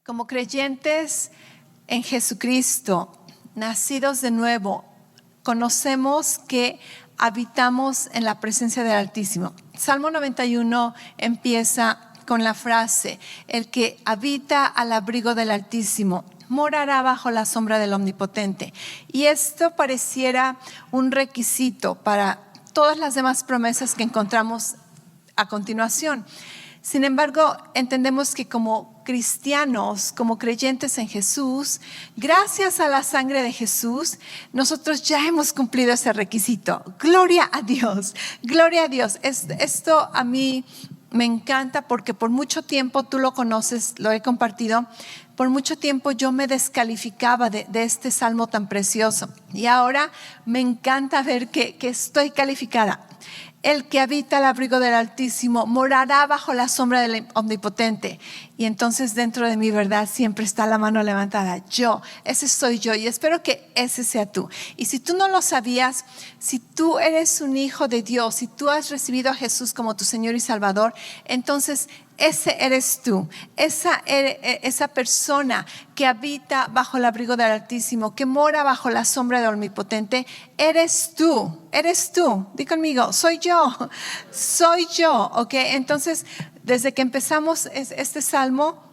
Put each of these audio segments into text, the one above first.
Como creyentes en Jesucristo, nacidos de nuevo, conocemos que habitamos en la presencia del Altísimo. Salmo 91 empieza con la frase: el que habita al abrigo del Altísimo morará bajo la sombra del Omnipotente. Y esto pareciera un requisito para todas las demás promesas que encontramos a continuación. Sin embargo, entendemos que como cristianos, como creyentes en Jesús, gracias a la sangre de Jesús, nosotros ya hemos cumplido ese requisito. Gloria a Dios, gloria a Dios. Esto a mí me encanta porque por mucho tiempo, tú lo conoces, lo he compartido, por mucho tiempo yo me descalificaba de este salmo tan precioso. Y ahora me encanta ver que estoy calificada. El que habita al abrigo del Altísimo morará bajo la sombra del Omnipotente. Y entonces dentro de mi verdad siempre está la mano levantada. Ese soy yo, y espero que ese sea tú. Y si tú no lo sabías, si tú eres un hijo de Dios, si tú has recibido a Jesús como tu Señor y Salvador, entonces ese eres tú, esa persona que habita bajo el abrigo del Altísimo, que mora bajo la sombra del Omnipotente. Eres tú, di conmigo, soy yo, ¿ok? Entonces, desde que empezamos este salmo,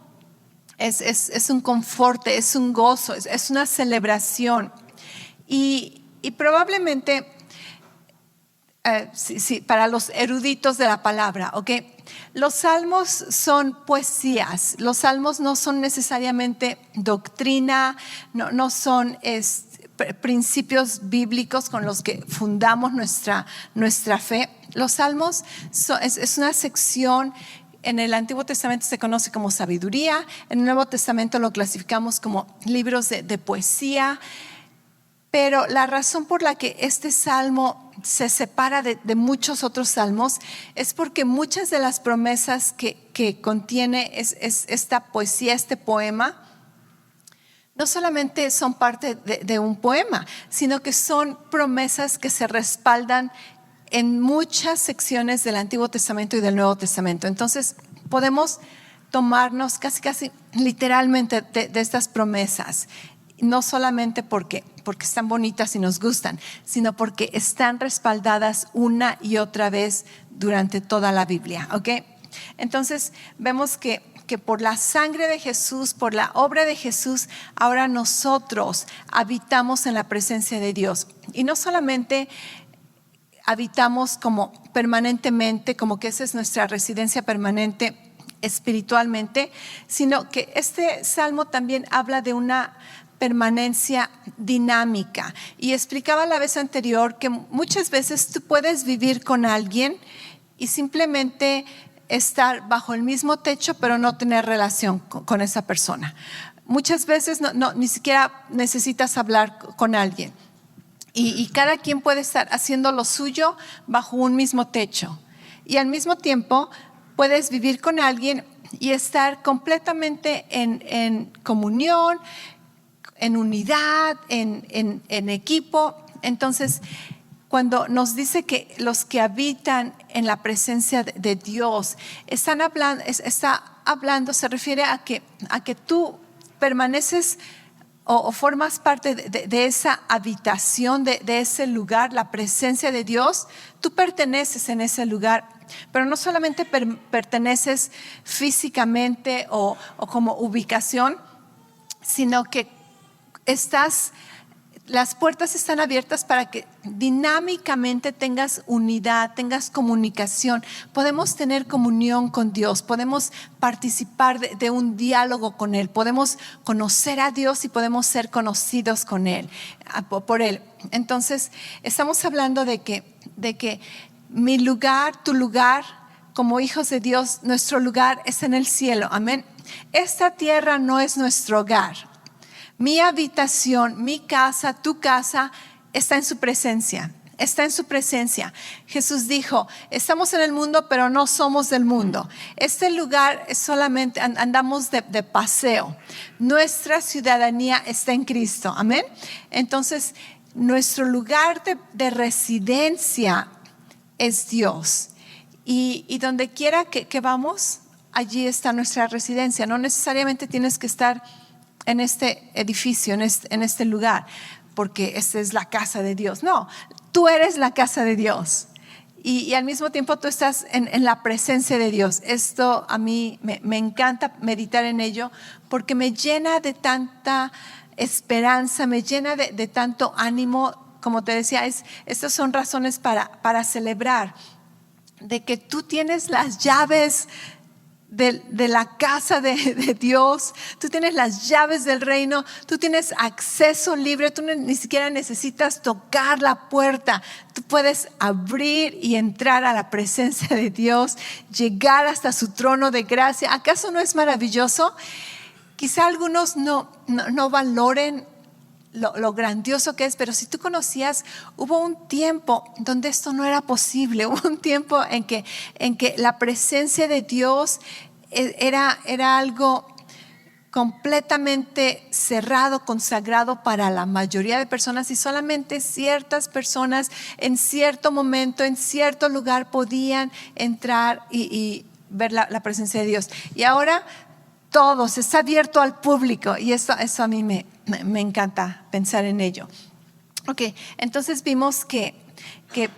es un conforte, es un gozo, es una celebración. Y probablemente, sí, para los eruditos de la palabra, ¿ok? Los salmos son poesías. Los salmos no son necesariamente doctrina, no son principios bíblicos con los que fundamos nuestra fe. Los salmos es una sección. En el Antiguo Testamento se conoce como sabiduría. En el Nuevo Testamento lo clasificamos como libros de poesía. Pero la razón por la que este salmo se separa de muchos otros salmos es porque muchas de las promesas que contiene esta poesía, este poema, no solamente son parte de un poema, sino que son promesas que se respaldan en muchas secciones del Antiguo Testamento y del Nuevo Testamento. Entonces podemos tomarnos casi literalmente de estas promesas. No solamente porque están bonitas y nos gustan, sino porque están respaldadas una y otra vez durante toda la Biblia, ¿ok? Entonces vemos que por la sangre de Jesús, por la obra de Jesús, ahora nosotros habitamos en la presencia de Dios. Y no solamente habitamos como permanentemente, como que esa es nuestra residencia permanente espiritualmente, sino que este salmo también habla de una permanencia dinámica. Y explicaba la vez anterior que muchas veces tú puedes vivir con alguien y simplemente estar bajo el mismo techo, pero no tener relación con esa persona. Muchas veces ni siquiera necesitas hablar con alguien. Y cada quien puede estar haciendo lo suyo bajo un mismo techo. Y al mismo tiempo puedes vivir con alguien y estar completamente en comunión, en unidad, en equipo. Entonces, cuando nos dice que los que habitan en la presencia de Dios está hablando, se refiere a que tú permaneces o formas parte de esa habitación, de ese lugar, la presencia de Dios. Tú perteneces en ese lugar, pero no solamente perteneces físicamente o como ubicación, sino que las puertas están abiertas para que dinámicamente tengas unidad, tengas comunicación. Podemos tener comunión con Dios, podemos participar de un diálogo con Él, podemos conocer a Dios y podemos ser conocidos por Él. Entonces, estamos hablando de que mi lugar, tu lugar, como hijos de Dios, nuestro lugar es en el cielo. Amén. Esta tierra no es nuestro hogar. Mi habitación, mi casa, tu casa está en su presencia. Está en su presencia. Jesús dijo: estamos en el mundo, pero no somos del mundo. Este lugar es solamente, andamos de paseo. Nuestra ciudadanía está en Cristo. Amén. Entonces, nuestro lugar de residencia es Dios. Y donde quiera que vamos, allí está nuestra residencia. No necesariamente tienes que estar en este edificio, en este lugar, porque esta es la casa de Dios. No, tú eres la casa de Dios. Y al mismo tiempo tú estás en la presencia de Dios. Esto a mí me encanta meditar en ello, porque me llena de tanta esperanza, me llena de tanto ánimo. Como te decía, estas son razones para celebrar, de que tú tienes las llaves de la casa de Dios, tú tienes las llaves del reino, tú tienes acceso libre, tú ni siquiera necesitas tocar la puerta, tú puedes abrir y entrar a la presencia de Dios, llegar hasta su trono de gracia. ¿Acaso no es maravilloso? Quizá algunos no valoren lo grandioso que es, pero si tú conocías, hubo un tiempo donde esto no era posible. Hubo un tiempo en que la presencia de Dios era algo completamente cerrado, consagrado para la mayoría de personas, y solamente ciertas personas en cierto momento, en cierto lugar podían entrar y ver la presencia de Dios. Y ahora todo se está abierto al público, y eso a mí me encanta pensar en ello. Ok, entonces vimos que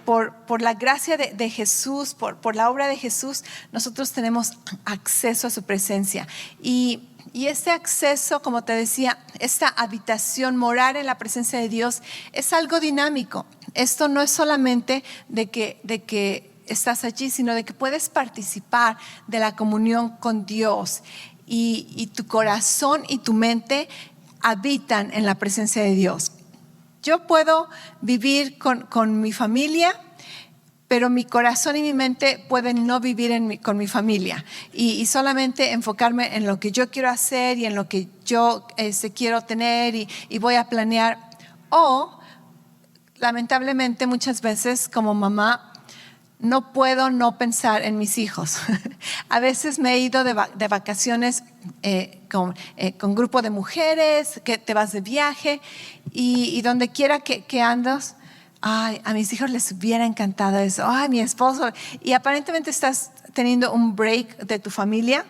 por la gracia de Jesús, por la obra de Jesús, nosotros tenemos acceso a su presencia. Y este acceso, como te decía, esta habitación, morar en la presencia de Dios, es algo dinámico. Esto no es solamente de que estás allí, sino de que puedes participar de la comunión con Dios. Y tu corazón y tu mente habitan en la presencia de Dios. Yo puedo vivir con mi familia, pero mi corazón y mi mente pueden no vivir con mi familia y solamente enfocarme en lo que yo quiero hacer y en lo que yo quiero tener y voy a planear. O lamentablemente muchas veces como mamá no puedo no pensar en mis hijos. A veces me he ido de vacaciones con grupo de mujeres, que te vas de viaje y donde quiera que andas, ay, a mis hijos les hubiera encantado eso. Ay, mi esposo. Y aparentemente estás teniendo un break de tu familia,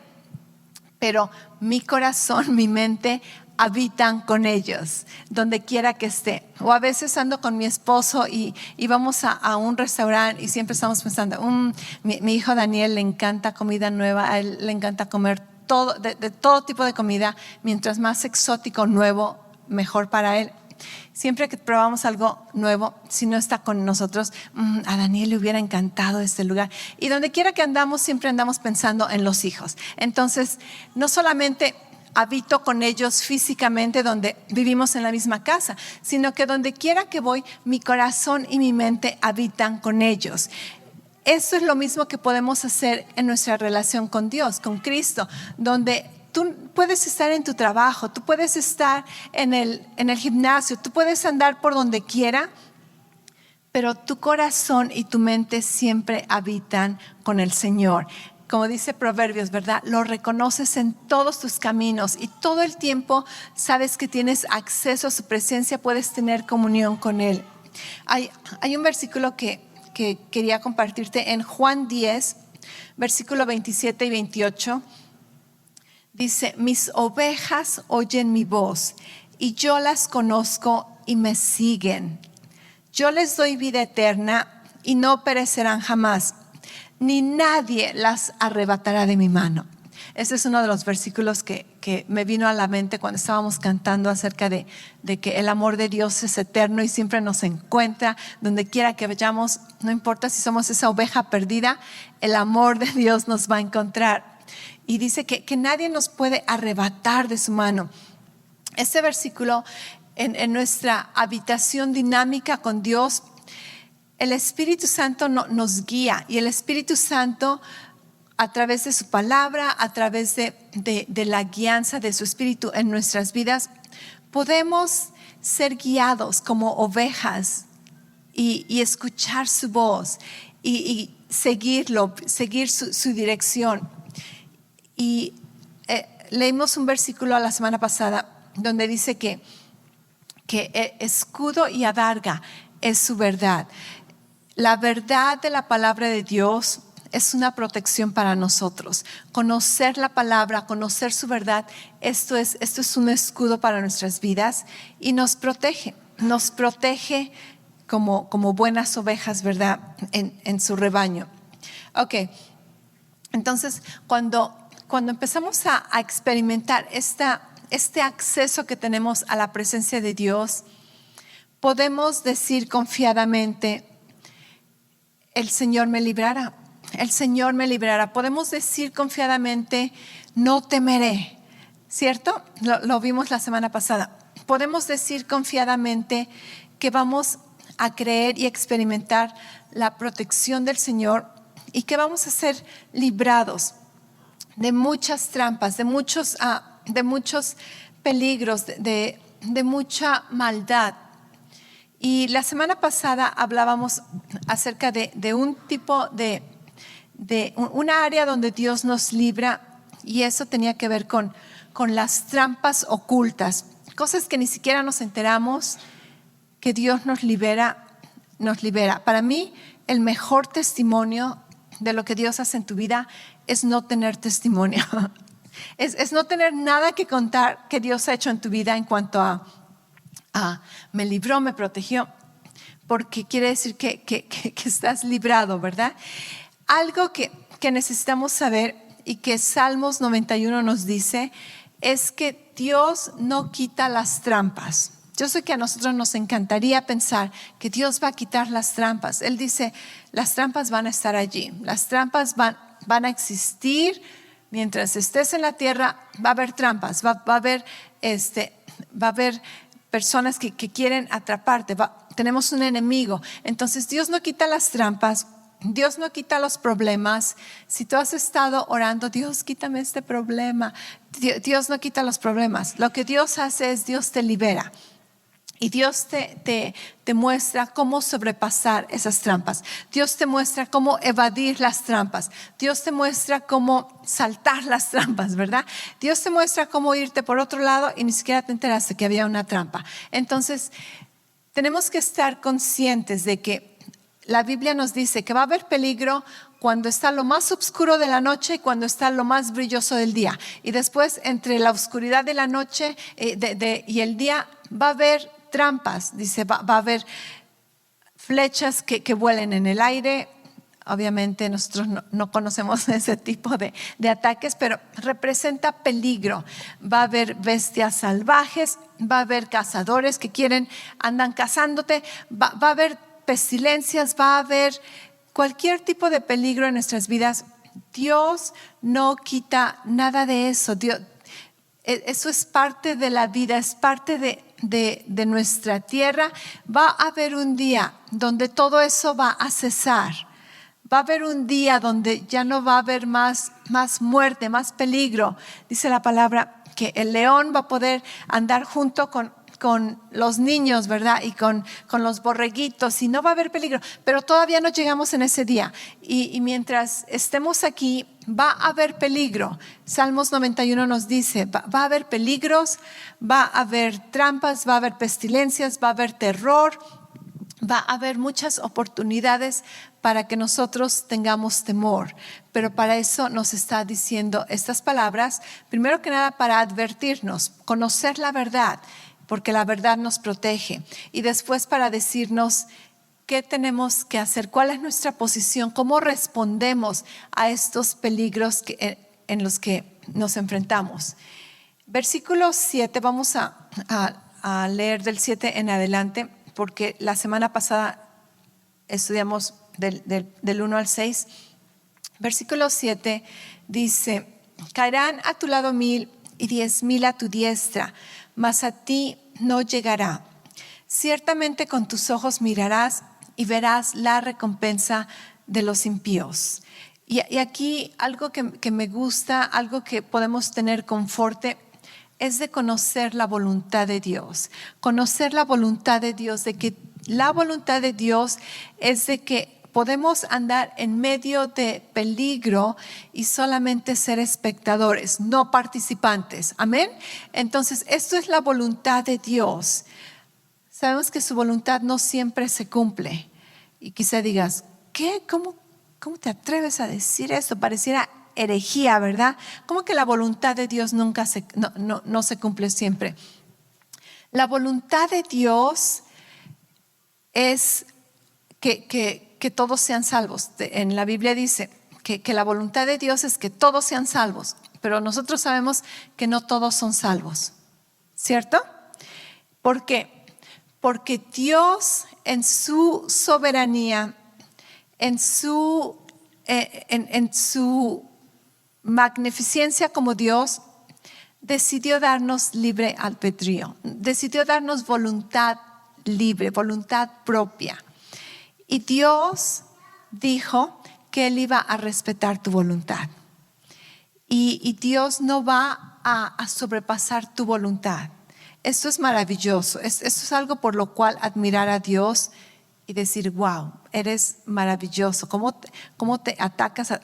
pero mi corazón, mi mente habitan con ellos, donde quiera que esté. O a veces ando con mi esposo y vamos a un restaurante y siempre estamos pensando, mi hijo Daniel le encanta comida nueva, a él le encanta comer de todo tipo de comida, mientras más exótico, nuevo, mejor para él. Siempre que probamos algo nuevo, si no está con nosotros, a Daniel le hubiera encantado este lugar. Y donde quiera que andamos, siempre andamos pensando en los hijos. Entonces, no solamente habito con ellos físicamente donde vivimos en la misma casa, sino que donde quiera que voy, mi corazón y mi mente habitan con ellos. Eso es lo mismo que podemos hacer en nuestra relación con Dios, con Cristo, donde tú puedes estar en tu trabajo, tú puedes estar en el gimnasio, tú puedes andar por donde quiera, pero tu corazón y tu mente siempre habitan con el Señor. Como dice Proverbios, ¿verdad? Lo reconoces en todos tus caminos y todo el tiempo sabes que tienes acceso a su presencia, puedes tener comunión con Él. Hay un versículo que quería compartirte en Juan 10, versículo 27 y 28. Dice, mis ovejas oyen mi voz y yo las conozco y me siguen. Yo les doy vida eterna y no perecerán jamás, ni nadie las arrebatará de mi mano. Este es uno de los versículos que me vino a la mente cuando estábamos cantando acerca de que el amor de Dios es eterno y siempre nos encuentra donde quiera que vayamos. No importa si somos esa oveja perdida, el amor de Dios nos va a encontrar. Y dice que nadie nos puede arrebatar de su mano. Este versículo en nuestra habitación dinámica con Dios, el Espíritu Santo nos guía, y el Espíritu Santo a través de su palabra, a través de la guianza de su Espíritu en nuestras vidas, podemos ser guiados como ovejas y escuchar su voz y seguirlo, seguir su dirección. Y leímos un versículo la semana pasada donde dice que escudo y adarga es su verdad. La verdad de la palabra de Dios es una protección para nosotros. Conocer la palabra, conocer su verdad, esto es un escudo para nuestras vidas y nos protege como buenas ovejas, ¿verdad? En su rebaño. Ok, entonces cuando empezamos a experimentar este acceso que tenemos a la presencia de Dios, podemos decir confiadamente, el Señor me librará. El Señor me librará. Podemos decir confiadamente, no temeré. ¿Cierto? Lo vimos la semana pasada. Podemos decir confiadamente que vamos a creer y experimentar la protección del Señor y que vamos a ser librados de muchas trampas, de muchos peligros, de mucha maldad. Y la semana pasada hablábamos acerca de un tipo de una área donde Dios nos libra, y eso tenía que ver con las trampas ocultas, cosas que ni siquiera nos enteramos que Dios nos libera. Para mí, el mejor testimonio de lo que Dios hace en tu vida es no tener testimonio. Es no tener nada que contar que Dios ha hecho en tu vida en cuanto a me libró, me protegió, porque quiere decir que estás librado, ¿verdad? Algo que necesitamos saber y que Salmos 91 nos dice es que Dios no quita las trampas. Yo sé que a nosotros nos encantaría pensar que Dios va a quitar las trampas. Él dice, las trampas van a estar allí, las trampas van a existir. Mientras estés en la tierra va a haber trampas, va a haber personas que quieren atraparte, tenemos un enemigo. Entonces Dios no quita las trampas, Dios no quita los problemas. Si tú has estado orando, Dios quítame este problema, Dios no quita los problemas. Lo que Dios hace es Dios te libera. Y Dios te muestra cómo sobrepasar esas trampas. Dios te muestra cómo evadir las trampas. Dios te muestra cómo saltar las trampas, ¿verdad? Dios te muestra cómo irte por otro lado y ni siquiera te enteraste que había una trampa. Entonces, tenemos que estar conscientes de que la Biblia nos dice que va a haber peligro cuando está lo más oscuro de la noche y cuando está lo más brilloso del día. Y después, entre la oscuridad de la noche y el día, va a haber trampas. Dice, va a haber flechas que vuelen en el aire. Obviamente nosotros no conocemos ese tipo de ataques, pero representa peligro. Va a haber bestias salvajes, va a haber cazadores que andan cazándote, va a haber pestilencias, va a haber cualquier tipo de peligro en nuestras vidas. Dios no quita nada de eso. Eso es parte de la vida, es parte de nuestra tierra. Va a haber un día donde todo eso va a cesar. Va a haber un día donde ya no va a haber más muerte, más peligro. Dice la palabra que el león va a poder andar junto con los niños, ¿verdad? Y con los borreguitos, y no va a haber peligro. Pero todavía no llegamos en ese día. Y mientras estemos aquí, va a haber peligro. Salmos 91 nos dice, va a haber peligros, va a haber trampas, va a haber pestilencias, va a haber terror, va a haber muchas oportunidades para que nosotros tengamos temor. Pero para eso nos está diciendo estas palabras, primero que nada para advertirnos, conocer la verdad, porque la verdad nos protege. Y después para decirnos qué tenemos que hacer, cuál es nuestra posición, cómo respondemos a estos peligros en los que nos enfrentamos. Versículo 7, vamos a leer del 7 en adelante, porque la semana pasada estudiamos del 1 al 6. Versículo 7 dice, caerán a tu lado 1,000 y 10,000 a tu diestra, mas a ti no llegará. Ciertamente con tus ojos mirarás y verás la recompensa de los impíos. Y aquí algo que me gusta, algo que podemos tener conforte, es de conocer la voluntad de Dios. Conocer la voluntad de Dios, de que la voluntad de Dios es de que podemos andar en medio de peligro y solamente ser espectadores, no participantes. Amén. Entonces, esto es la voluntad de Dios. Sabemos que su voluntad no siempre se cumple. Y quizá digas, ¿qué? ¿Cómo ¿cómo te atreves a decir eso? Pareciera herejía, ¿verdad? ¿Cómo que la voluntad de Dios no se cumple siempre? La voluntad de Dios es que todos sean salvos. En la Biblia dice que la voluntad de Dios es que todos sean salvos, pero nosotros sabemos que no todos son salvos, ¿cierto? ¿Por qué? Porque Dios en su soberanía, en su magnificencia como Dios, decidió darnos libre albedrío, decidió darnos voluntad libre, voluntad propia. Y Dios dijo que Él iba a respetar tu voluntad. Y Dios no va a sobrepasar tu voluntad. Esto es maravilloso. Esto es algo por lo cual admirar a Dios y decir, wow, eres maravilloso. ¿Cómo te atacas?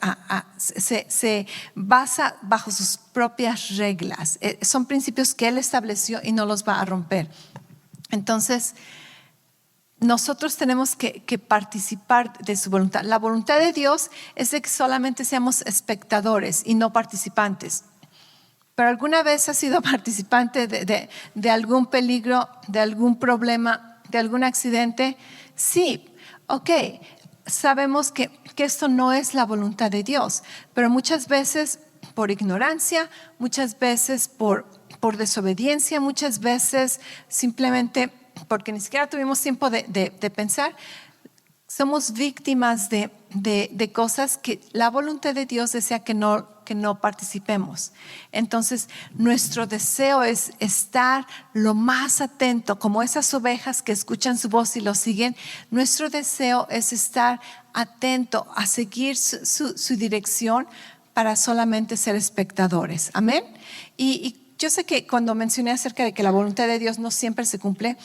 Se basa bajo sus propias reglas. Son principios que Él estableció y no los va a romper. Entonces, nosotros tenemos que participar de su voluntad. La voluntad de Dios es de que solamente seamos espectadores y no participantes. ¿Pero alguna vez has sido participante de algún peligro, de algún problema, de algún accidente? Sí, ok, sabemos que esto no es la voluntad de Dios, pero muchas veces por ignorancia, muchas veces por desobediencia, muchas veces simplemente porque ni siquiera tuvimos tiempo de pensar, somos víctimas de cosas que la voluntad de Dios desea que no participemos. Entonces, nuestro deseo es estar lo más atento, como esas ovejas que escuchan su voz y lo siguen. Nuestro deseo es estar atento a seguir su dirección para solamente ser espectadores. Amén. Y yo sé que cuando mencioné acerca de que la voluntad de Dios no siempre se cumple,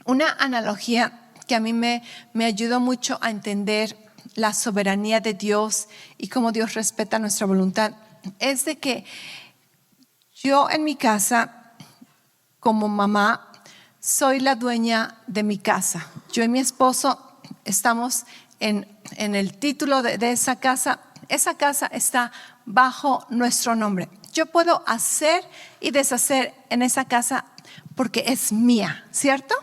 una analogía que a mí me ayudó mucho a entender la soberanía de Dios y cómo Dios respeta nuestra voluntad es de que yo en mi casa, como mamá, soy la dueña de mi casa. Yo y mi esposo estamos en el título de esa casa. Esa casa está bajo nuestro nombre. Yo puedo hacer y deshacer en esa casa porque es mía, ¿cierto?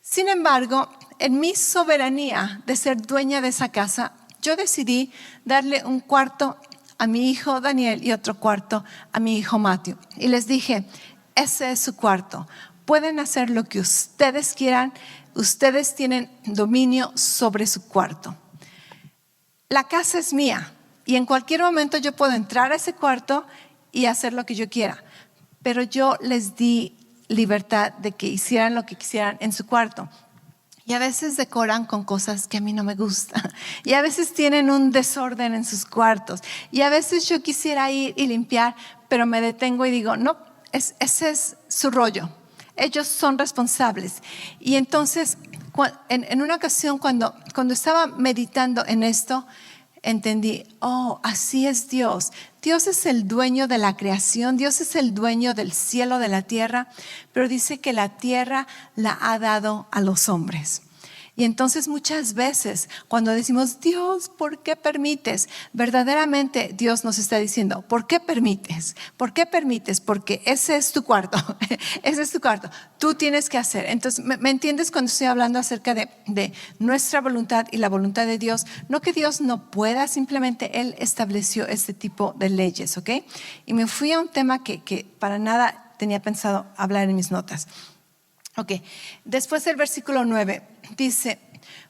Sin embargo, en mi soberanía de ser dueña de esa casa, yo decidí darle un cuarto a mi hijo Daniel y otro cuarto a mi hijo Matthew. Y les dije, ese es su cuarto. Pueden hacer lo que ustedes quieran. Ustedes tienen dominio sobre su cuarto. La casa es mía y en cualquier momento yo puedo entrar a ese cuarto y hacer lo que yo quiera. Pero yo les di libertad de que hicieran lo que quisieran en su cuarto. Y a veces decoran con cosas que a mí no me gustan. Y a veces tienen un desorden en sus cuartos. Y a veces yo quisiera ir y limpiar, pero me detengo y digo, no, ese es su rollo. Ellos son responsables. Y entonces, en una ocasión cuando estaba meditando en esto, entendí, oh, así es Dios. Dios es el dueño de la creación, Dios es el dueño del cielo, de la tierra, pero dice que la tierra la ha dado a los hombres. Y entonces muchas veces cuando decimos, Dios, ¿por qué permites? Verdaderamente Dios nos está diciendo, ¿por qué permites? ¿Por qué permites? Porque ese es tu cuarto, ese es tu cuarto. Tú tienes que hacer. Entonces, ¿me entiendes cuando estoy hablando acerca de nuestra voluntad y la voluntad de Dios? No que Dios no pueda, simplemente Él estableció este tipo de leyes, ¿ok? Y me fui a un tema que para nada tenía pensado hablar en mis notas. Ok, después del versículo 9 dice,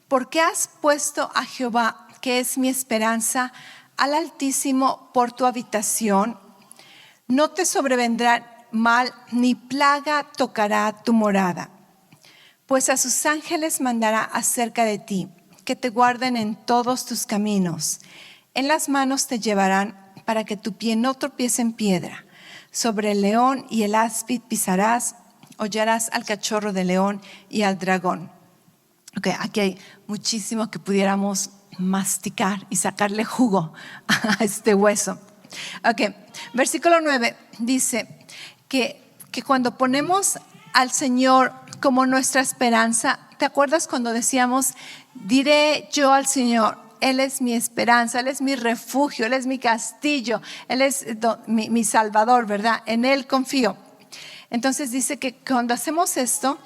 ¿por qué has puesto a Jehová, que es mi esperanza, al Altísimo por tu habitación? No te sobrevendrá mal, ni plaga tocará tu morada. Pues a sus ángeles mandará acerca de ti, que te guarden en todos tus caminos. En las manos te llevarán para que tu pie no tropiece en piedra. Sobre el león y el áspid pisarás, hollarás al cachorro de león y al dragón. Okay, aquí hay muchísimo que pudiéramos masticar y sacarle jugo a este hueso. Okay, versículo 9 dice que cuando ponemos al Señor como nuestra esperanza, ¿te acuerdas cuando decíamos, diré yo al Señor, Él es mi esperanza, Él es mi refugio, Él es mi castillo, Él es mi Salvador, ¿verdad? En Él confío. Entonces dice que cuando hacemos esto,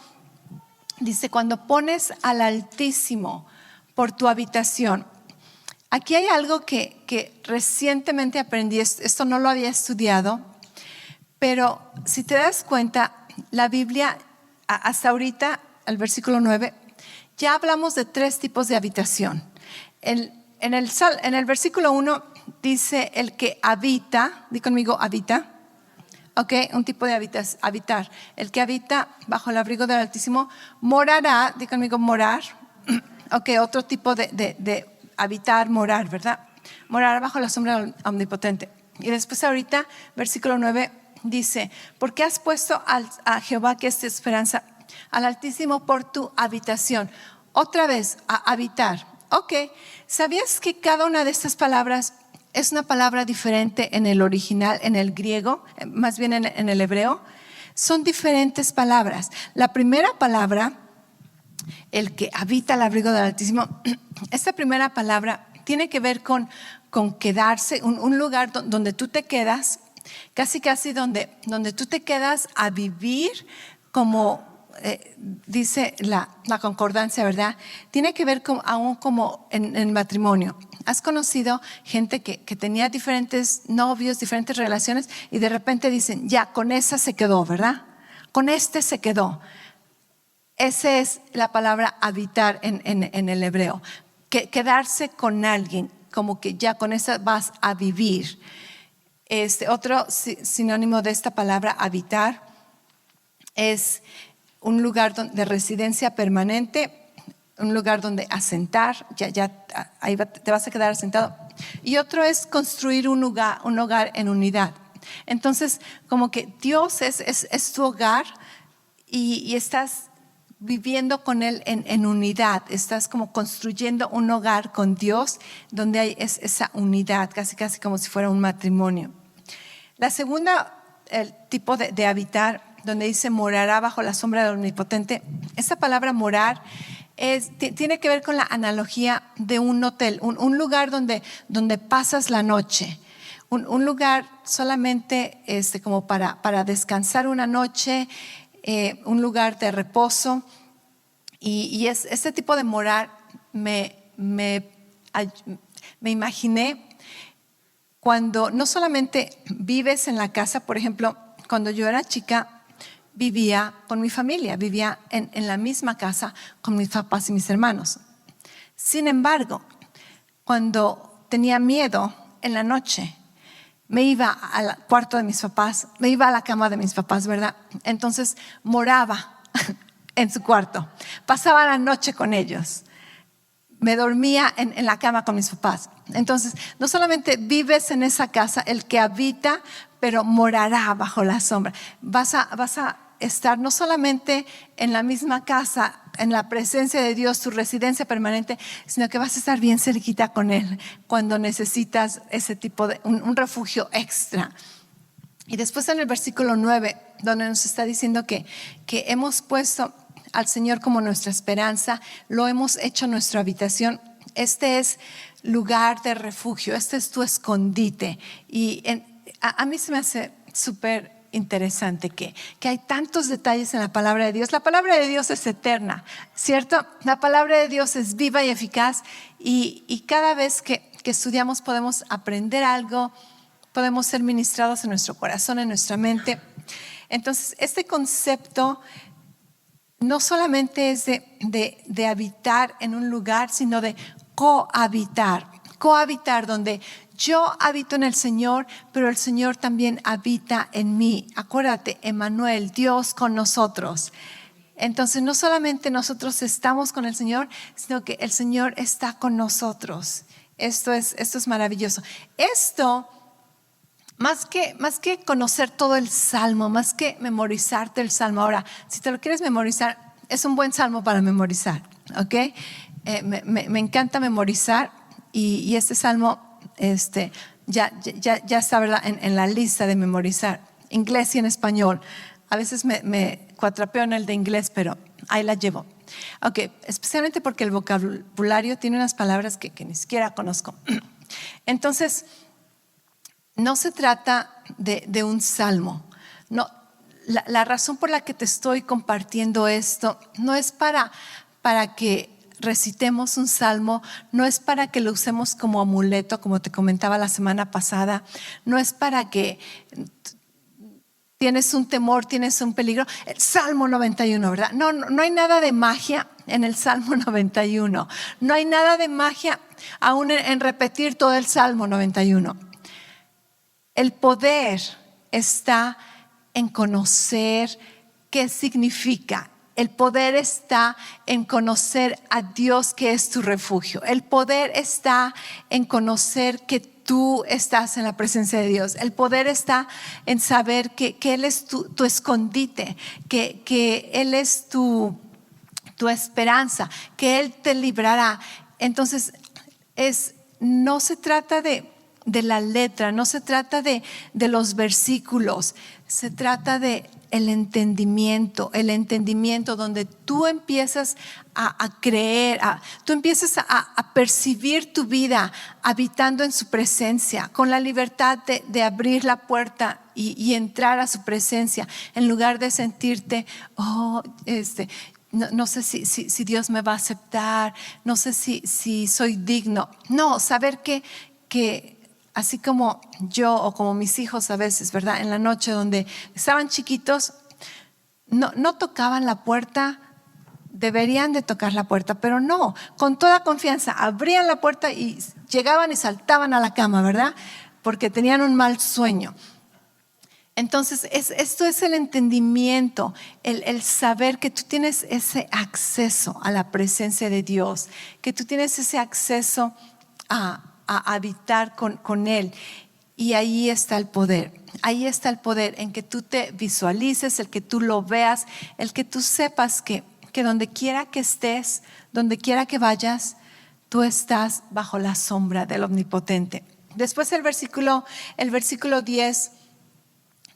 dice, cuando pones al Altísimo por tu habitación. Aquí hay algo que recientemente aprendí, esto no lo había estudiado, pero si te das cuenta, la Biblia hasta ahorita, al versículo 9, ya hablamos de 3 tipos de habitación. En el versículo 1 dice el que habita, di conmigo habita. Ok, un tipo de habitar. El que habita bajo el abrigo del Altísimo morará, di conmigo morar. Ok, otro tipo de habitar, morar, ¿verdad? Morar bajo la sombra del Omnipotente. Y después ahorita, versículo 9 dice, porque has puesto a Jehová, que es tu esperanza, al Altísimo por tu habitación. Otra vez, a habitar. Ok, ¿sabías que cada una de estas palabras es una palabra diferente en el original, en el griego, más bien en el hebreo? Son diferentes palabras. La primera palabra, el que habita al abrigo del Altísimo, esta primera palabra tiene que ver con quedarse, un lugar donde tú te quedas, casi donde tú te quedas a vivir, como dice la concordancia, ¿verdad? Tiene que ver aún como en matrimonio. ¿Has conocido gente que tenía diferentes novios, diferentes relaciones y de repente dicen, ya, con esa se quedó, ¿verdad? Con este se quedó. Esa es la palabra habitar en el hebreo. Quedarse con alguien, como que ya con esa vas a vivir. Otro sinónimo de esta palabra habitar es un lugar de residencia permanente, un lugar donde asentar, ya ahí te vas a quedar asentado. Y otro es construir un hogar en unidad. Entonces, como que Dios es tu hogar y estás viviendo con Él en unidad. Estás como construyendo un hogar con Dios donde hay esa unidad, casi como si fuera un matrimonio. La segunda, el tipo de habitar, donde dice morará bajo la sombra del Omnipotente. Esa palabra morar tiene que ver con la analogía de un hotel, un lugar donde pasas la noche. Un lugar solamente como para descansar una noche, un lugar de reposo. Y este tipo de morar me imaginé cuando no solamente vives en la casa. Por ejemplo, cuando yo era chica, vivía con mi familia, vivía en la misma casa con mis papás y mis hermanos. Sin embargo, cuando tenía miedo en la noche, me iba al cuarto de mis papás, me iba a la cama de mis papás, ¿verdad? Entonces moraba en su cuarto, pasaba la noche con ellos, me dormía en la cama con mis papás. Entonces, no solamente vives en esa casa, el que habita, pero morará bajo la sombra. Vas a estar no solamente en la misma casa, en la presencia de Dios, tu residencia permanente, sino que vas a estar bien cerquita con Él cuando necesitas ese tipo de un refugio extra. Y después en el versículo 9, donde nos está diciendo que hemos puesto al Señor como nuestra esperanza, lo hemos hecho nuestra habitación. Este es lugar de refugio, este es tu escondite. Y a mí se me hace súper interesante que hay tantos detalles en la palabra de Dios. La palabra de Dios es eterna, ¿cierto? La palabra de Dios es viva y eficaz y cada vez que estudiamos podemos aprender algo, podemos ser ministrados en nuestro corazón, en nuestra mente. Entonces, este concepto no solamente es de habitar en un lugar, sino de cohabitar, donde yo habito en el Señor, pero el Señor también habita en mí. Acuérdate, Emmanuel, Dios con nosotros. Entonces no solamente nosotros estamos con el Señor, sino que el Señor está con nosotros. Esto es maravilloso. Esto, más que conocer todo el Salmo, más que memorizarte el Salmo. Ahora, si te lo quieres memorizar, es un buen Salmo para memorizar, ¿ok? Me encanta memorizar y este Salmo ya está, ¿verdad? En la lista de memorizar, inglés y en español. A veces me cuatrapeo en el de inglés, pero ahí la llevo. Ok, especialmente porque el vocabulario tiene unas palabras que ni siquiera conozco. Entonces, no se trata de un salmo. No, la razón por la que te estoy compartiendo esto no es para que recitemos un salmo, no es para que lo usemos como amuleto, como te comentaba la semana pasada, no es para que tienes un temor, tienes un peligro. El Salmo 91, ¿verdad? No hay nada de magia en el Salmo 91. No hay nada de magia aún en repetir todo el Salmo 91. El poder está en conocer qué significa. El poder está en conocer a Dios, que es tu refugio. El poder está en conocer que tú estás en la presencia de Dios. El poder está en saber que Él es tu escondite, que Él es tu esperanza, que Él te librará. Entonces, no se trata de la letra, no se trata de los versículos, se trata de el entendimiento donde tú empiezas a creer, tú empiezas a percibir tu vida habitando en su presencia, con la libertad de abrir la puerta y entrar a su presencia, en lugar de sentirte, no sé si Dios me va a aceptar, no sé si soy digno. No, saber que así como yo o como mis hijos a veces, ¿verdad? En la noche donde estaban chiquitos, no tocaban la puerta, deberían de tocar la puerta, pero no, con toda confianza, abrían la puerta y llegaban y saltaban a la cama, ¿verdad? Porque tenían un mal sueño. Entonces, esto es el entendimiento, el saber que tú tienes ese acceso a la presencia de Dios, que tú tienes ese acceso a habitar con Él. Y ahí está el poder. Ahí está el poder en que tú te visualices, el que tú lo veas, el que tú sepas que donde quiera que estés, donde quiera que vayas, tú estás bajo la sombra del Omnipotente. Después el versículo 10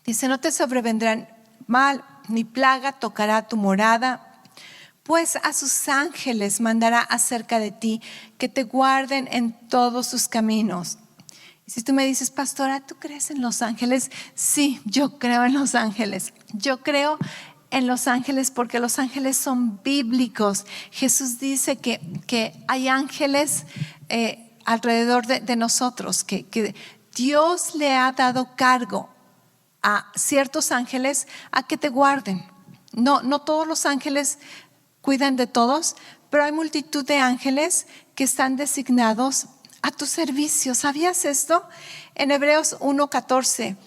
dice: no te sobrevendrán mal ni plaga tocará tu morada, pues a sus ángeles mandará acerca de ti, que te guarden en todos tus caminos. Y si tú me dices: pastora, ¿tú crees en los ángeles? Sí, yo creo en los ángeles. Yo creo en los ángeles porque los ángeles son bíblicos. Jesús dice que hay ángeles alrededor de nosotros, que Dios le ha dado cargo a ciertos ángeles a que te guarden. No todos los ángeles cuidan de todos, pero hay multitud de ángeles que están designados a tu servicio. ¿Sabías esto? En Hebreos 1:14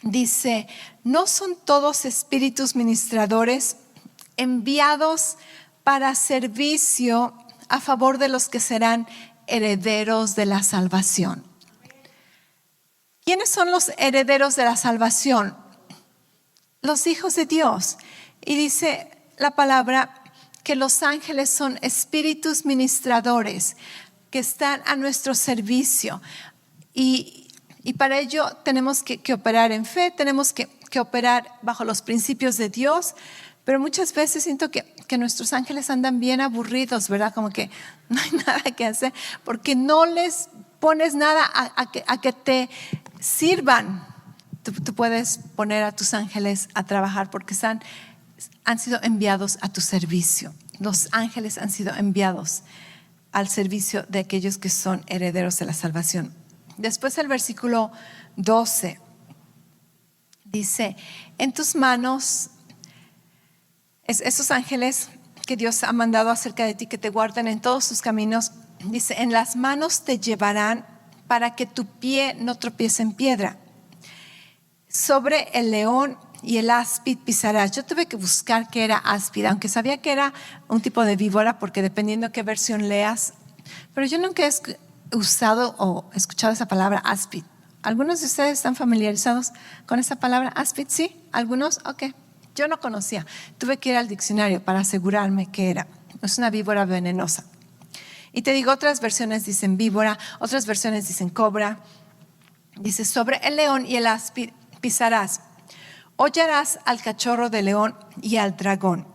dice: ¿no son todos espíritus ministradores enviados para servicio a favor de los que serán herederos de la salvación? ¿Quiénes son los herederos de la salvación? Los hijos de Dios. Y dice la palabra que los ángeles son espíritus ministradores que están a nuestro servicio. Y para ello tenemos que operar en fe, tenemos que operar bajo los principios de Dios. Pero muchas veces siento que nuestros ángeles andan bien aburridos, ¿verdad? Como que no hay nada que hacer, porque no les pones nada a que te sirvan. Tú puedes poner a tus ángeles a trabajar porque han sido enviados a tu servicio. Los ángeles han sido enviados al servicio de aquellos que son herederos de la salvación. Después el versículo 12 dice: en tus manos, esos ángeles que Dios ha mandado acerca de ti, que te guarden en todos tus caminos, dice: en las manos te llevarán para que tu pie no tropiece en piedra. Sobre el león y el áspid pisarás. Yo tuve que buscar qué era áspid, aunque sabía que era un tipo de víbora, porque dependiendo qué versión leas, pero yo nunca he usado o escuchado esa palabra áspid. ¿Algunos de ustedes están familiarizados con esa palabra áspid? ¿Sí? ¿Algunos? Ok. Yo no conocía. Tuve que ir al diccionario para asegurarme que era. Es una víbora venenosa. Y te digo, otras versiones dicen víbora, otras versiones dicen cobra. Dice: sobre el león y el áspid pisarás, hollarás al cachorro de león y al dragón.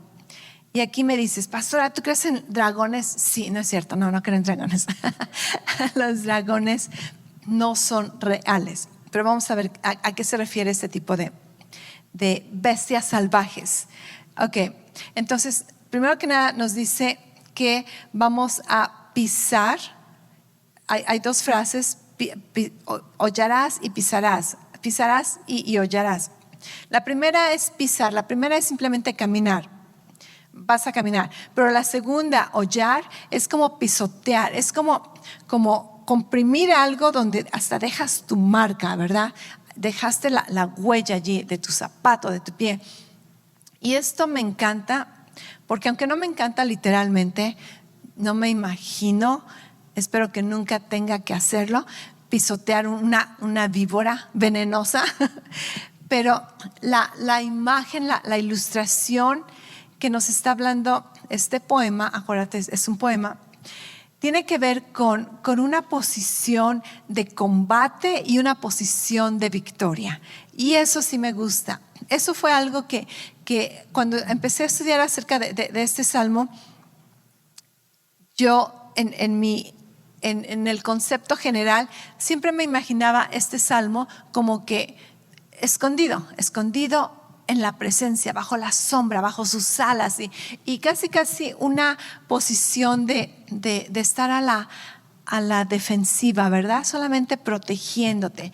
Y aquí me dices, pastora, ¿tú crees en dragones? Sí, no es cierto, no creo en dragones. Los dragones no son reales. Pero vamos a ver a qué se refiere este tipo de bestias salvajes. Ok, entonces, primero que nada nos dice que vamos a pisar. Hay dos frases, hollarás y pisarás. Pisarás y hollarás. La primera es pisar, la primera es simplemente caminar. Vas a caminar, pero la segunda, hollar, es como pisotear, es como comprimir algo donde hasta dejas tu marca, ¿verdad? Dejaste la huella allí de tu zapato, de tu pie. Y esto me encanta, porque aunque no me encanta literalmente, no me imagino, espero que nunca tenga que hacerlo, pisotear una víbora venenosa. Pero la imagen, la ilustración que nos está hablando este poema, acuérdate, es un poema, tiene que ver con una posición de combate y una posición de victoria. Y eso sí me gusta. Eso fue algo que cuando empecé a estudiar acerca de este salmo, yo en el concepto general siempre me imaginaba este salmo como que escondido en la presencia, bajo la sombra, bajo sus alas y casi una posición de estar a la defensiva, ¿verdad? Solamente protegiéndote.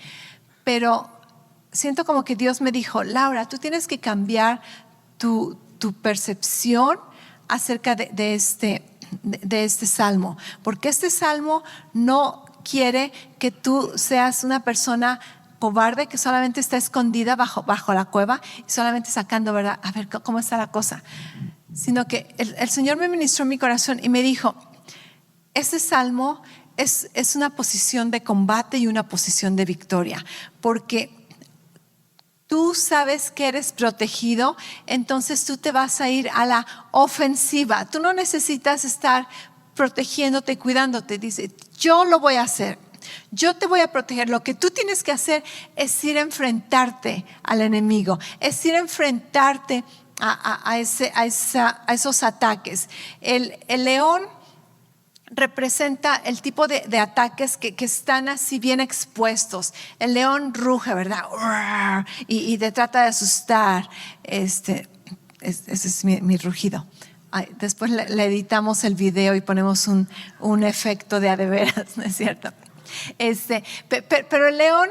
Pero siento como que Dios me dijo, Laura, tú tienes que cambiar tu percepción acerca de este salmo, porque este salmo no quiere que tú seas una persona cobarde que solamente está escondida bajo la cueva y solamente sacando, ¿verdad? A ver cómo está la cosa. Sino que el Señor me ministró en mi corazón y me dijo, este salmo es una posición de combate y una posición de victoria, porque tú sabes que eres protegido, entonces tú te vas a ir a la ofensiva. Tú no necesitas estar protegiéndote y cuidándote. Dice, yo lo voy a hacer. Yo te voy a proteger. Lo que tú tienes que hacer es ir a enfrentarte al enemigo, es ir a enfrentarte a esos ataques. El león representa el tipo de ataques que están así bien expuestos. El león ruge, ¿verdad? Y te trata de asustar. Ese es mi rugido. Después le editamos el video y ponemos un efecto de veras, ¿no es cierto? Pero el león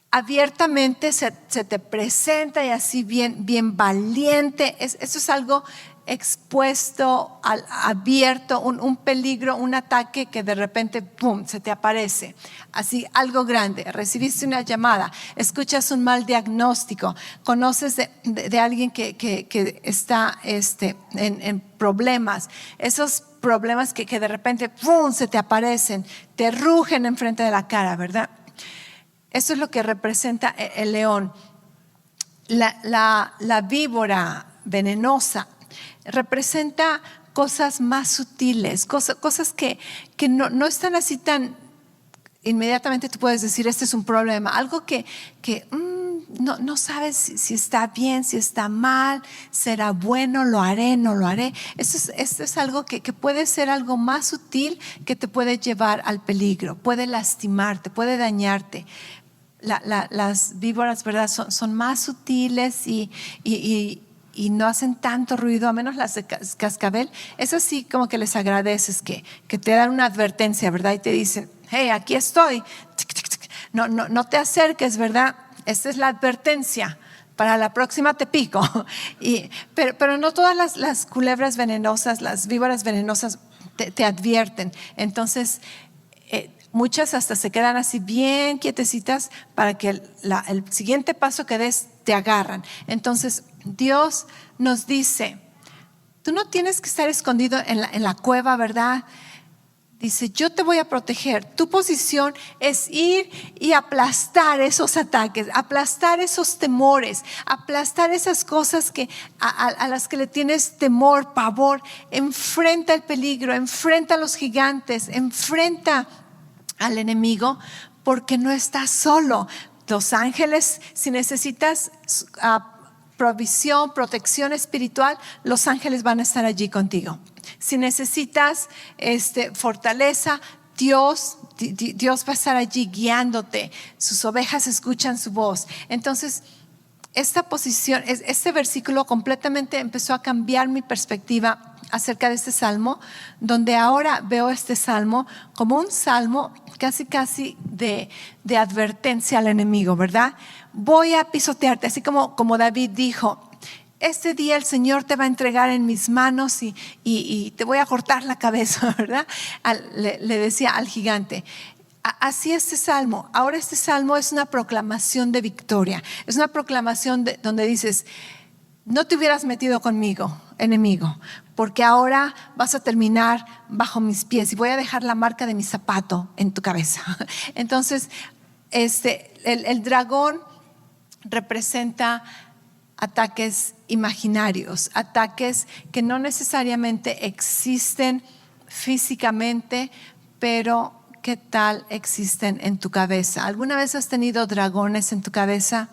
abiertamente se te presenta y así bien valiente. Eso es algo expuesto, abierto, un peligro, un ataque que de repente ¡pum!, se te aparece. Así, algo grande. Recibiste una llamada, escuchas un mal diagnóstico, conoces de alguien que está en problemas. Esos problemas que de repente ¡pum!, se te aparecen, te rugen enfrente de la cara, ¿verdad? Eso es lo que representa el león. La víbora venenosa representa cosas más sutiles, cosas que no están así tan inmediatamente. Tú puedes decir, este es un problema, algo que no sabes si está bien, si está mal, será bueno, lo haré, no lo haré. Esto es algo que puede ser algo más sutil, que te puede llevar al peligro, puede lastimarte, puede dañarte. Las víboras, ¿verdad?, son más sutiles y no hacen tanto ruido, a menos las de cascabel. Es así como que les agradeces que te dan una advertencia, ¿verdad? Y te dicen, hey, aquí estoy. No te acerques, ¿verdad? Esta es la advertencia. Para la próxima te pico. Pero no todas las culebras venenosas, las víboras venenosas te advierten. Entonces, muchas hasta se quedan así bien quietecitas para que el siguiente paso que des te agarran. Entonces Dios nos dice, tú no tienes que estar escondido en la cueva, ¿verdad? Dice, yo te voy a proteger. Tu posición es ir y aplastar esos ataques, aplastar esos temores, aplastar esas cosas a las que le tienes temor, pavor. Enfrenta el peligro, enfrenta a los gigantes, enfrenta al enemigo, porque no estás solo. Los ángeles, si necesitas provisión, protección espiritual, los ángeles van a estar allí contigo. Si necesitas fortaleza, Dios va a estar allí guiándote. Sus ovejas escuchan su voz. Entonces, esta posición, este versículo completamente empezó a cambiar mi perspectiva acerca de este salmo, donde ahora veo este salmo como un salmo casi de advertencia al enemigo, ¿verdad? Voy a pisotearte, así como David dijo: este día el Señor te va a entregar en mis manos y te voy a cortar la cabeza, ¿verdad? Le decía al gigante. Así este salmo. Ahora este salmo es una proclamación de victoria. Es una proclamación donde dices: no te hubieras metido conmigo, enemigo, porque ahora vas a terminar bajo mis pies y voy a dejar la marca de mi zapato en tu cabeza. Entonces, el dragón representa ataques imaginarios, ataques que no necesariamente existen físicamente, pero ¿qué tal existen en tu cabeza? ¿Alguna vez has tenido dragones en tu cabeza?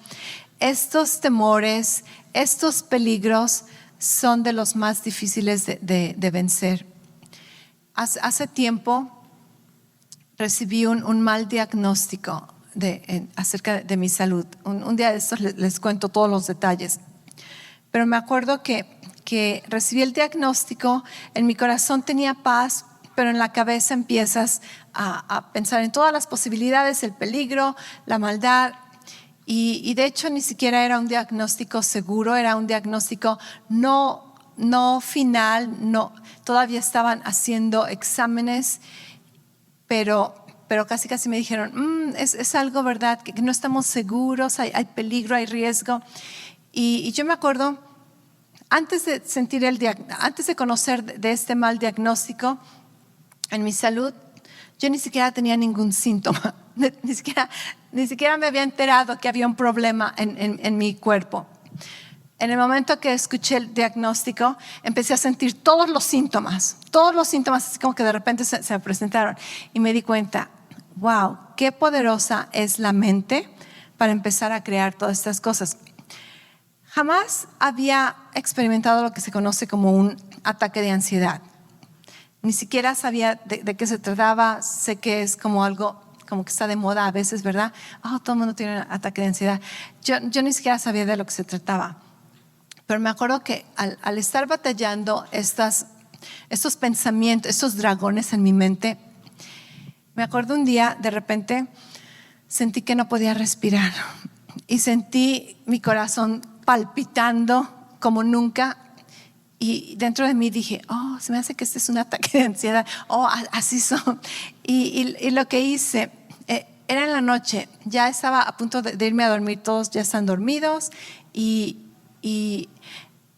Estos temores, estos peligros son de los más difíciles de vencer. Hace tiempo recibí un mal diagnóstico acerca de mi salud. Un día de estos les cuento todos los detalles. Pero me acuerdo que recibí el diagnóstico, en mi corazón tenía paz, pero en la cabeza empiezas a pensar en todas las posibilidades, el peligro, la maldad. Y de hecho ni siquiera era un diagnóstico seguro, era un diagnóstico no final, todavía estaban haciendo exámenes, pero casi me dijeron: es algo, ¿verdad? Que no estamos seguros, hay peligro, hay riesgo. Y yo me acuerdo, antes de conocer de este mal diagnóstico en mi salud, yo ni siquiera tenía ningún síntoma, ni siquiera me había enterado que había un problema en mi cuerpo. En el momento que escuché el diagnóstico, empecé a sentir todos los síntomas, así como que de repente se me presentaron, y me di cuenta: wow, qué poderosa es la mente para empezar a crear todas estas cosas. Jamás había experimentado lo que se conoce como un ataque de ansiedad. Ni siquiera sabía de qué se trataba. Sé que es como algo como que está de moda a veces, ¿verdad? Todo el mundo tiene un ataque de ansiedad. Yo ni siquiera sabía de lo que se trataba. Pero me acuerdo que al estar batallando estos pensamientos, estos dragones en mi mente, me acuerdo un día, de repente, sentí que no podía respirar y sentí mi corazón palpitando como nunca. Y dentro de mí dije: se me hace que este es un ataque de ansiedad. Así son. Y lo que hice, era en la noche, ya estaba a punto de irme a dormir, todos ya están dormidos, y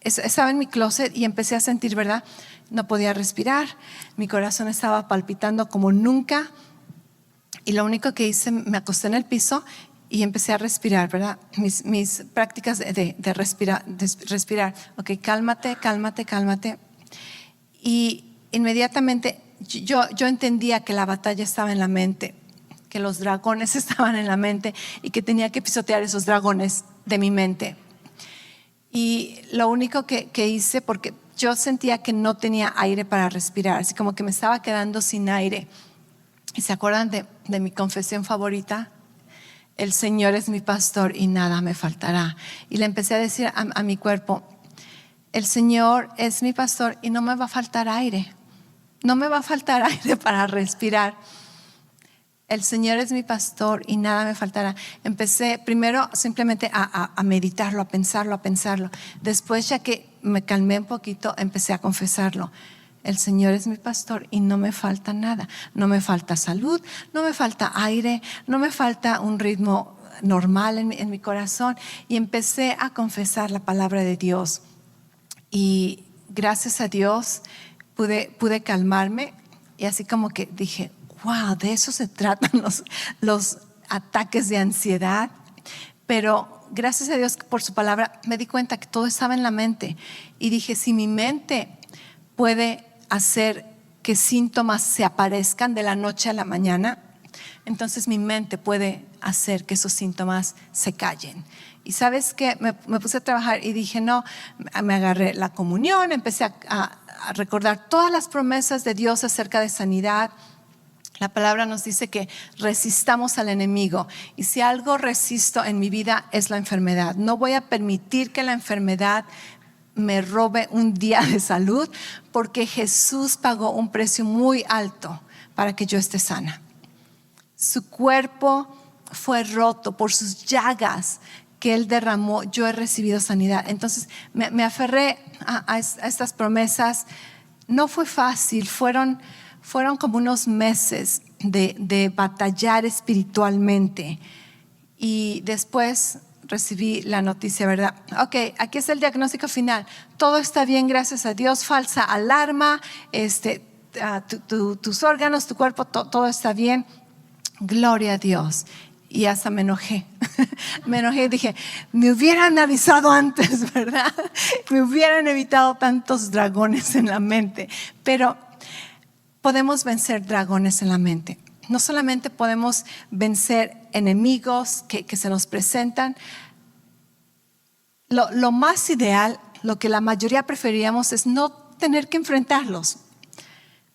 estaba en mi closet y empecé a sentir, ¿verdad? No podía respirar, mi corazón estaba palpitando como nunca, y lo único que hice, me acosté en el piso y empecé a respirar, ¿verdad? Mis prácticas de respirar. Ok, cálmate. Y inmediatamente yo entendía que la batalla estaba en la mente, que los dragones estaban en la mente y que tenía que pisotear esos dragones de mi mente. Y lo único que hice, porque yo sentía que no tenía aire para respirar, así como que me estaba quedando sin aire. ¿Y se acuerdan de mi confesión favorita? El Señor es mi pastor y nada me faltará. Y le empecé a decir a mi cuerpo: el Señor es mi pastor y no me va a faltar aire. No me va a faltar aire para respirar. El Señor es mi pastor y nada me faltará. Empecé primero simplemente a meditarlo, a pensarlo. Después, ya que me calmé un poquito, empecé a confesarlo. El Señor es mi pastor y no me falta nada. No me falta salud, no me falta aire, no me falta un ritmo normal en mi corazón. Y empecé a confesar la palabra de Dios. Y gracias a Dios pude calmarme, y así como que dije: wow, de eso se tratan los ataques de ansiedad. Pero gracias a Dios por su palabra me di cuenta que todo estaba en la mente. Y dije: si mi mente puede hacer que síntomas se aparezcan de la noche a la mañana, entonces mi mente puede hacer que esos síntomas se callen. Y ¿sabes qué? Me puse a trabajar y dije, no, me agarré la comunión, empecé a recordar todas las promesas de Dios acerca de sanidad. La palabra nos dice que resistamos al enemigo, y si algo resisto en mi vida es la enfermedad. No voy a permitir que la enfermedad me robe un día de salud, porque Jesús pagó un precio muy alto para que yo esté sana. Su cuerpo fue roto, por sus llagas que Él derramó, yo he recibido sanidad. Entonces me aferré a estas promesas. No fue fácil, fueron como unos meses de batallar espiritualmente, y después recibí la noticia, ¿verdad? Ok, aquí es el diagnóstico final. Todo está bien, gracias a Dios. Falsa alarma, tus órganos, tu cuerpo, todo está bien. Gloria a Dios. Y hasta me enojé. Me enojé y dije, me hubieran avisado antes, ¿verdad? Me hubieran evitado tantos dragones en la mente. Pero podemos vencer dragones en la mente. No solamente podemos vencer enemigos que se nos presentan. Lo más ideal, lo que la mayoría preferiríamos, es no tener que enfrentarlos.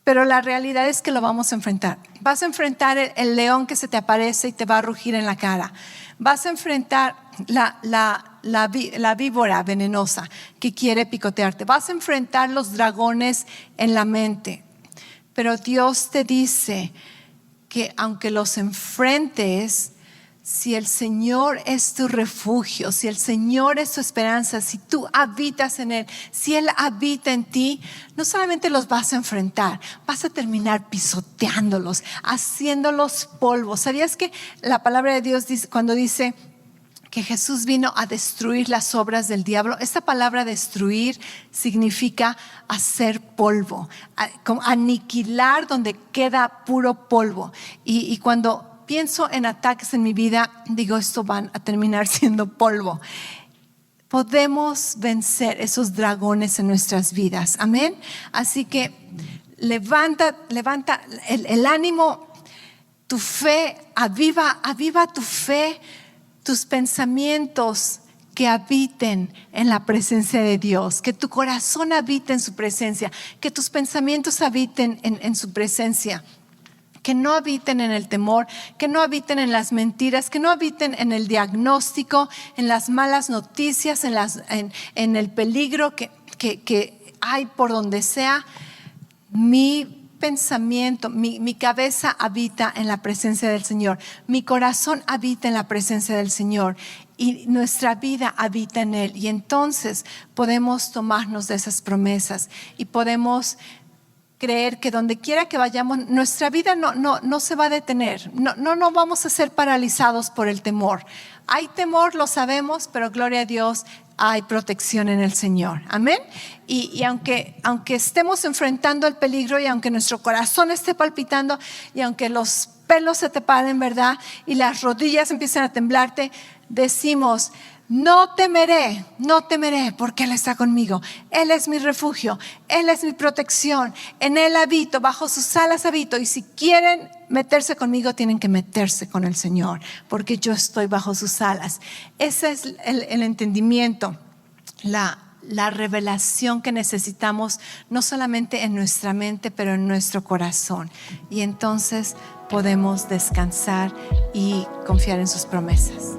Pero la realidad es que lo vamos a enfrentar. Vas a enfrentar el león que se te aparece y te va a rugir en la cara. Vas a enfrentar la víbora venenosa que quiere picotearte. Vas a enfrentar los dragones en la mente. Pero Dios te dice que aunque los enfrentes, si el Señor es tu refugio, si el Señor es tu esperanza, si tú habitas en Él, si Él habita en ti, no solamente los vas a enfrentar, vas a terminar pisoteándolos, haciéndolos polvo. ¿Sabías que la palabra de Dios dice, cuando dice que Jesús vino a destruir las obras del diablo? Esta palabra destruir significa hacer polvo, aniquilar donde queda puro polvo. Y cuando pienso en ataques en mi vida, digo, esto van a terminar siendo polvo. Podemos vencer esos dragones en nuestras vidas, amén. Así que levanta el ánimo, tu fe, aviva tu fe, tus pensamientos que habiten en la presencia de Dios, que tu corazón habite en su presencia, que tus pensamientos habiten en su presencia, que no habiten en el temor, que no habiten en las mentiras, que no habiten en el diagnóstico, en las malas noticias, en el peligro que hay por donde sea. Mi pensamiento, mi cabeza habita en la presencia del Señor, mi corazón habita en la presencia del Señor, y nuestra vida habita en Él. Y entonces podemos tomarnos de esas promesas y podemos creer que donde quiera que vayamos, nuestra vida no se va a detener. No vamos a ser paralizados por el temor. Hay temor, lo sabemos, pero gloria a Dios, hay protección en el Señor, amén. Y aunque estemos enfrentando el peligro, y aunque nuestro corazón esté palpitando, y aunque los pelos se te paren, ¿verdad?, y las rodillas empiezan a temblarte, decimos, no temeré, porque Él está conmigo. Él es mi refugio, Él es mi protección, en Él habito, bajo sus alas habito. Y si quieren meterse conmigo, tienen que meterse con el Señor, porque yo estoy bajo sus alas. Ese es el entendimiento, la revelación que necesitamos, no solamente en nuestra mente, pero en nuestro corazón. Y entonces podemos descansar y confiar en sus promesas.